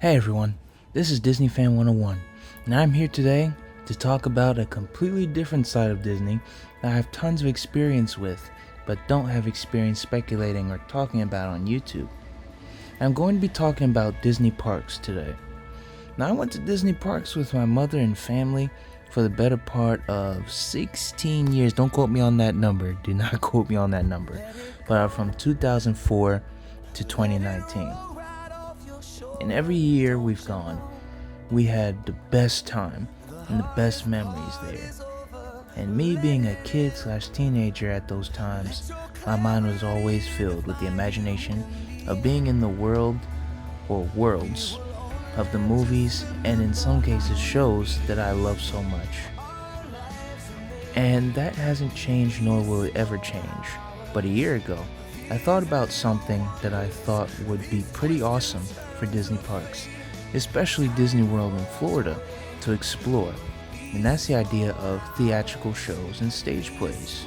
Hey everyone, this is Disney Fan 101, and I'm here today to talk about a completely different side of Disney that I have tons of experience with, but don't have experience speculating or talking about on YouTube. I'm going to be talking about Disney parks today. Now, I went to Disney parks with my mother and family for the better part of 16 years. Don't quote me on that number, do not quote me on that number, but from 2004 to 2019. And every year we've gone, we had the best time and the best memories there. And me being a kid / teenager at those times, my mind was always filled with the imagination of being in the world or worlds of the movies and in some cases shows that I love so much. And that hasn't changed, nor will it ever change. But a year ago, I thought about something that I thought would be pretty awesome for Disney parks, especially Disney World in Florida, to explore, and that's the idea of theatrical shows and stage plays.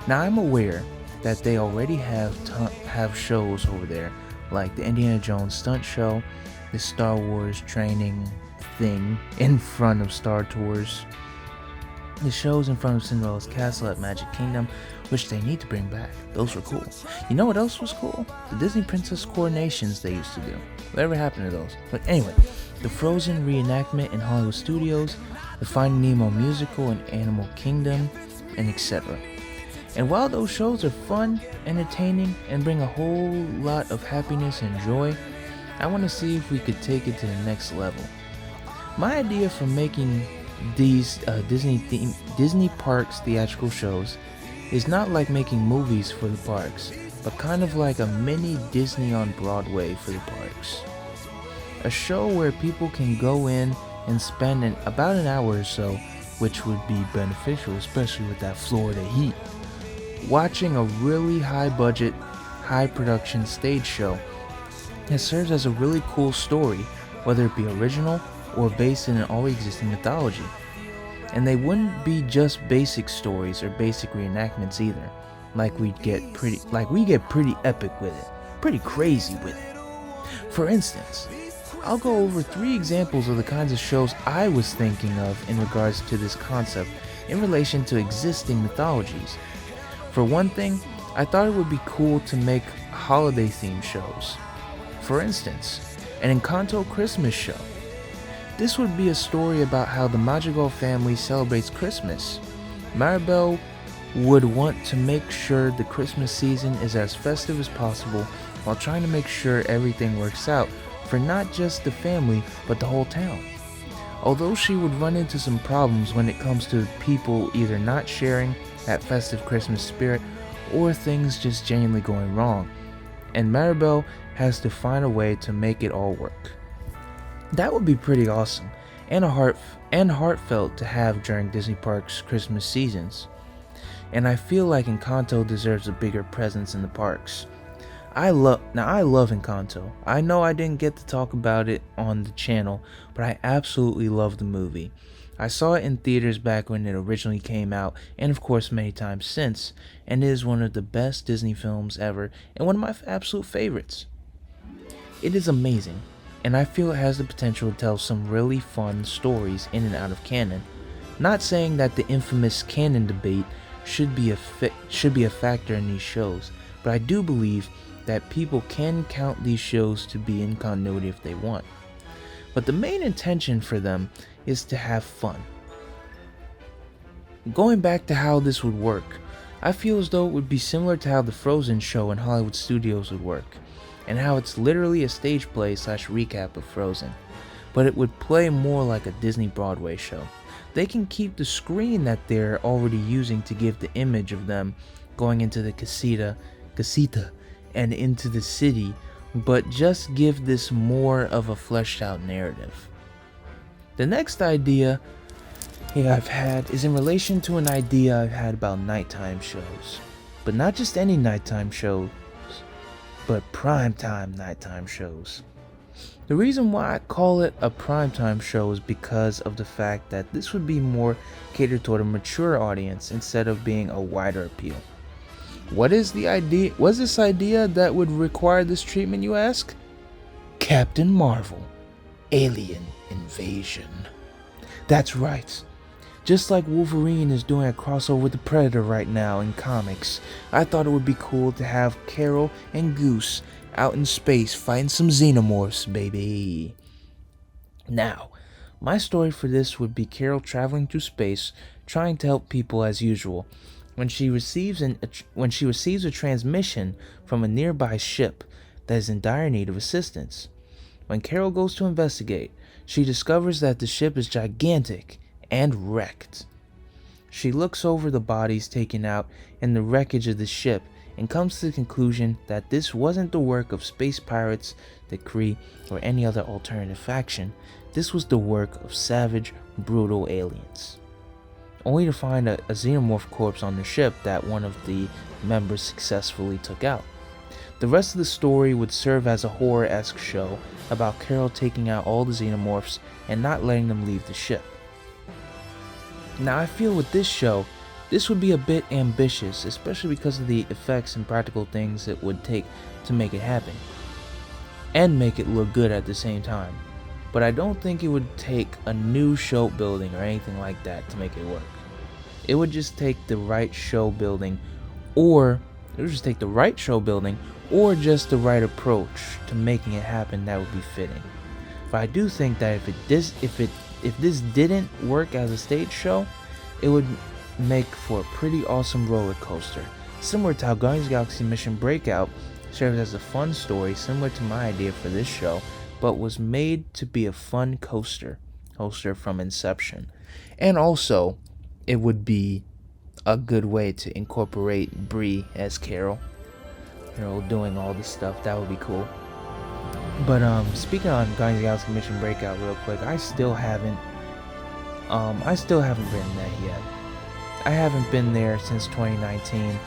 Now, I'm aware that they already have shows over there, like the Indiana Jones stunt show, the Star Wars training thing in front of Star Tours, the shows in front of Cinderella's castle at Magic Kingdom, which they need to bring back. Those were cool. You know what else was cool? The Disney Princess coronations they used to do. Whatever happened to those? But anyway, the Frozen reenactment in Hollywood Studios, the Finding Nemo musical in Animal Kingdom, and etc. And while those shows are fun, entertaining, and bring a whole lot of happiness and joy, I want to see if we could take it to the next level. My idea for making these Disney parks theatrical shows is not like making movies for the parks, but kind of like a mini Disney on Broadway for the parks. A show where people can go in and spend about an hour or so, which would be beneficial, especially with that Florida heat, watching a really high budget, high production stage show that serves as a really cool story, whether it be original or based in an already existing mythology. And they wouldn't be just basic stories or basic reenactments either. We get pretty epic with it, pretty crazy with it. For instance, I'll go over 3 examples of the kinds of shows I was thinking of in regards to this concept in relation to existing mythologies. For one thing, I thought it would be cool to make holiday themed shows. For instance, an Encanto Christmas show. This would be a story about how the Madrigal family celebrates Christmas. Maribel would want to make sure the Christmas season is as festive as possible while trying to make sure everything works out for not just the family but the whole town. Although she would run into some problems when it comes to people either not sharing that festive Christmas spirit or things just genuinely going wrong, and Maribel has to find a way to make it all work. That would be pretty awesome and heartfelt to have during Disney Parks' Christmas seasons. And I feel like Encanto deserves a bigger presence in the parks. I love Encanto. I know I didn't get to talk about it on the channel, but I absolutely love the movie. I saw it in theaters back when it originally came out, and of course many times since, and it is one of the best Disney films ever and one of my absolute favorites. It is amazing, and I feel it has the potential to tell some really fun stories in and out of canon. Not saying that the infamous canon debate should be a factor in these shows, but I do believe that people can count these shows to be in continuity if they want. But the main intention for them is to have fun. Going back to how this would work, I feel as though it would be similar to how the Frozen show in Hollywood Studios would work, and how it's literally a stage play / recap of Frozen, but it would play more like a Disney Broadway show. They can keep the screen that they're already using to give the image of them going into the casita and into the city, but just give this more of a fleshed out narrative. The next idea I've had is in relation to an idea I've had about nighttime shows, but not just any nighttime shows, but primetime nighttime shows. The reason why I call it a primetime show is because of the fact that this would be more catered toward a mature audience instead of being a wider appeal. What is the idea? Was this idea that would require this treatment, you ask? Captain Marvel. alien invasion. That's right. Just like Wolverine is doing a crossover with the Predator right now in comics, I thought it would be cool to have Carol and Goose out in space fighting some xenomorphs, baby. Now, my story for this would be Carol traveling through space, trying to help people as usual, when she receives a transmission from a nearby ship that is in dire need of assistance. When Carol goes to investigate, she discovers that the ship is gigantic and wrecked. She looks over the bodies taken out in the wreckage of the ship and comes to the conclusion that this wasn't the work of space pirates, the Kree, or any other alternative faction. This was the work of savage, brutal aliens. Only to find a xenomorph corpse on the ship that one of the members successfully took out. The rest of the story would serve as a horror-esque show about Carol taking out all the xenomorphs and not letting them leave the ship. Now, I feel with this show, this would be a bit ambitious, especially because of the effects and practical things it would take to make it happen, and make it look good at the same time. But I don't think it would take a new show building or anything like that to make it work. It would just take the right show building, or just the right approach to making it happen that would be fitting. But I do think that if this didn't work as a stage show, it would make for a pretty awesome roller coaster, similar to how Guardians of the Galaxy Mission Breakout served as a fun story similar to my idea for this show, but was made to be a fun coaster from inception. And also, it would be a good way to incorporate Bree as Carol, doing all this stuff. That would be cool. But speaking on Guardians of the Galaxy Mission Breakout real quick, I still haven't written that yet. I haven't been there since 2019,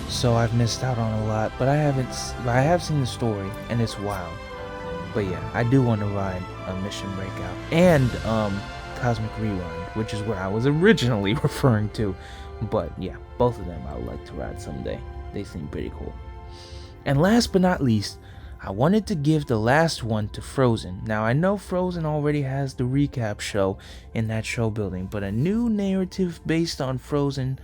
so I've missed out on a lot. But I have seen the story, and it's wild. But yeah, I do want to ride a Mission Breakout and Cosmic Rewind, which is what I was originally referring to. But yeah, both of them I would like to ride someday. They seem pretty cool. And last but not least, I wanted to give the last one to Frozen. Now, I know Frozen already has the recap show in that show building, but a new narrative based on Frozen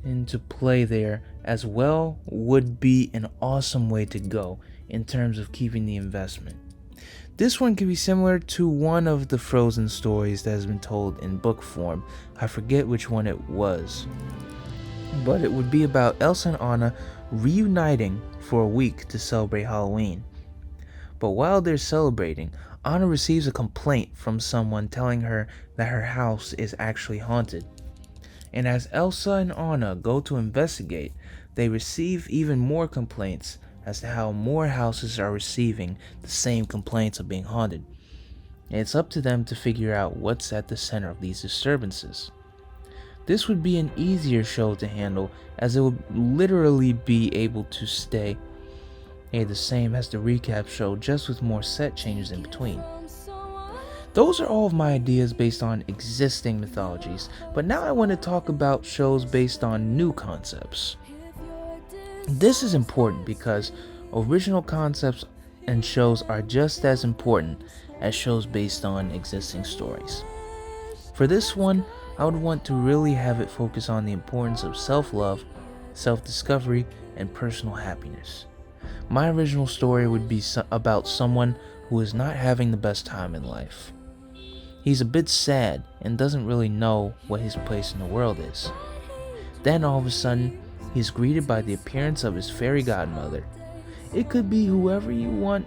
into play there as well would be an awesome way to go in terms of keeping the investment. This one could be similar to one of the Frozen stories that has been told in book form. I forget which one it was, but it would be about Elsa and Anna reuniting for a week to celebrate Halloween. But while they're celebrating, Anna receives a complaint from someone telling her that her house is actually haunted. And as Elsa and Anna go to investigate, they receive even more complaints as to how more houses are receiving the same complaints of being haunted. And it's up to them to figure out what's at the center of these disturbances. This would be an easier show to handle, as it would literally be able to stay the same as the recap show, just with more set changes in between. Those are all of my ideas based on existing mythologies, but now I want to talk about shows based on new concepts. This is important because original concepts and shows are just as important as shows based on existing stories. For this one, I would want to really have it focus on the importance of self-love, self-discovery, and personal happiness. My original story would be about someone who is not having the best time in life. He's a bit sad and doesn't really know what his place in the world is. Then all of a sudden, he's greeted by the appearance of his fairy godmother. It could be whoever you want,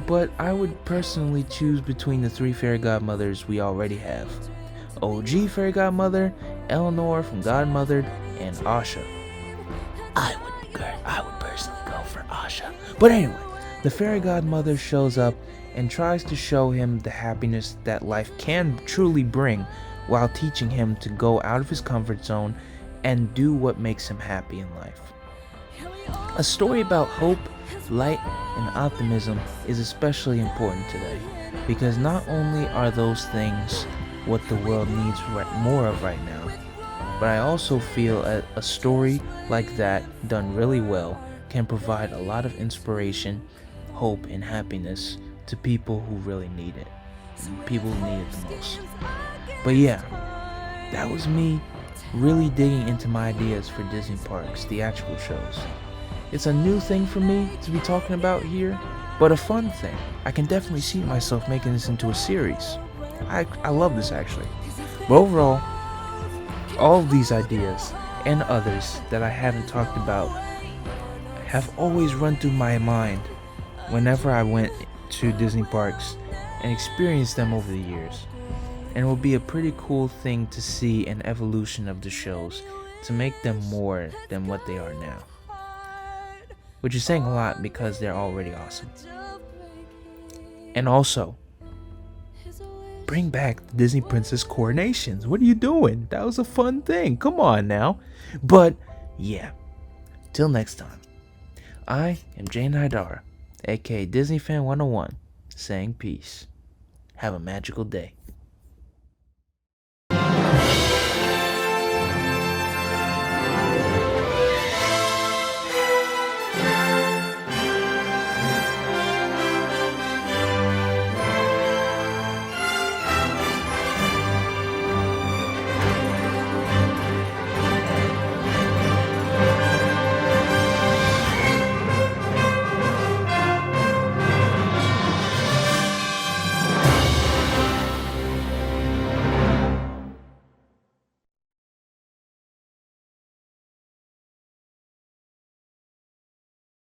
but I would personally choose between the three fairy godmothers we already have. OG fairy godmother, Eleanor from Godmothered, and Asha. I would personally go for Asha. But anyway, the fairy godmother shows up and tries to show him the happiness that life can truly bring, while teaching him to go out of his comfort zone and do what makes him happy in life. A story about hope, light, and optimism is especially important today, because not only are those things what the world needs more of right now, but I also feel a story like that done really well can provide a lot of inspiration, hope and happiness to people who really need it, people who need it the most. But yeah, that was me really digging into my ideas for Disney parks, theatrical shows. It's a new thing for me to be talking about here, but a fun thing. I can definitely see myself making this into a series. I love this actually. But overall, all of these ideas and others that I haven't talked about have always run through my mind whenever I went to Disney parks and experienced them over the years. And it will be a pretty cool thing to see an evolution of the shows to make them more than what they are now. Which is saying a lot because they're already awesome. And also, bring back the Disney Princess coronations. What are you doing? That was a fun thing. Come on now. But yeah, till next time, I am Jane Hydara, aka Disney Fan 101, saying peace. Have a magical day.